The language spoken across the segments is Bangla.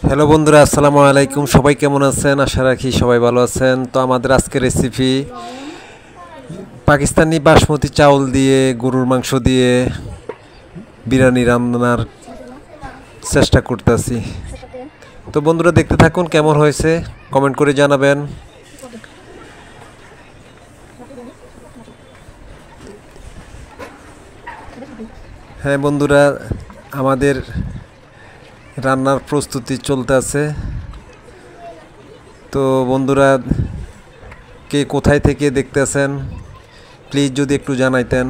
হ্যালো বন্ধুরা, আসসালামু আলাইকুম। সবাই কেমন আছেন? আশা রাখি সবাই ভালো আছেন। তো আমাদের আজকের রেসিপি পাকিস্তানি বাসমতি চাউল দিয়ে গরুর মাংস দিয়ে বিরিয়ানি রান্নার চেষ্টা করতেছি। তো বন্ধুরা দেখতে থাকুন, কেমন হয়েছে কমেন্ট করে জানাবেন। হ্যাঁ বন্ধুরা, আমাদের রান্নার প্রস্তুতি চলতে আছে। তো বন্ধুরা, কে কোথায় থেকে দেখতেছেন প্লিজ যদি একটু জানাইতেন,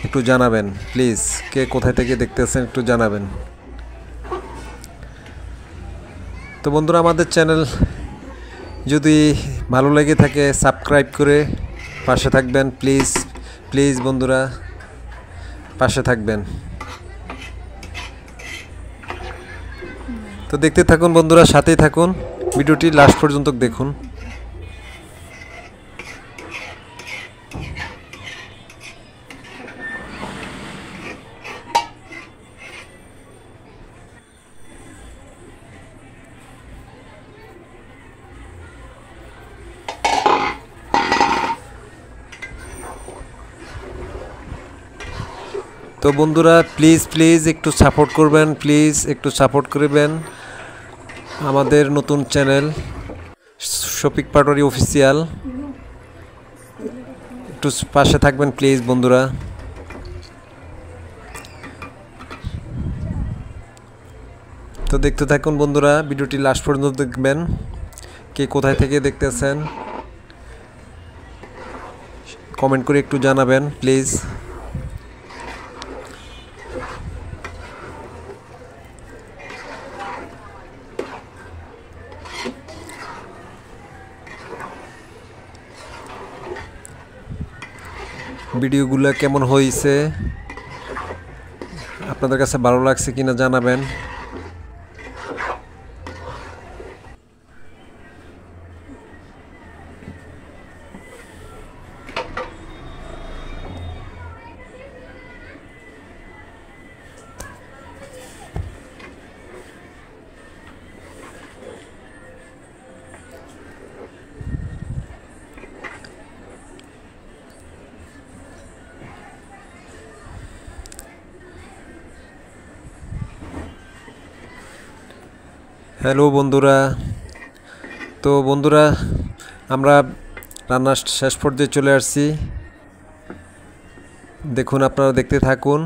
একটু জানাবেন প্লিজ। কে কোথায় থেকে দেখতেছেন একটু জানাবেন। তো বন্ধুরা, আমাদের চ্যানেল যদি ভালো লেগে থাকে সাবস্ক্রাইব করে পাশে থাকবেন প্লিজ। প্লিজ বন্ধুরা পাশে থাকবেন। তো দেখতে থাকুন বন্ধুরা, সাথেই থাকুন, ভিডিওটি লাস্ট পর্যন্ত দেখুন। তো বন্ধুরা প্লিজ প্লিজ একটু সাপোর্ট করবেন, প্লিজ একটু সাপোর্ট করবেন আমাদের নতুন চ্যানেল শফিক পাটোয়ারি অফিসিয়াল। একটু পাশে থাকবেন প্লিজ বন্ধুরা। তো দেখতে থাকুন বন্ধুরা, ভিডিওটি লাস্ট পর্যন্ত দেখবেন। কে কোথায় থেকে দেখতেছেন কমেন্ট করে একটু জানাবেন প্লিজ। ভিডিওগুলো কেমন হয়েছে, আপনাদের কাছে ভালো লাগছে কিনা জানাবেন। হ্যালো বন্ধুরা, তো বন্ধুরা আমরা রান্নার শেষ পর্যায়ে চলে আসছি। দেখুন, আপনারা দেখতে থাকুন।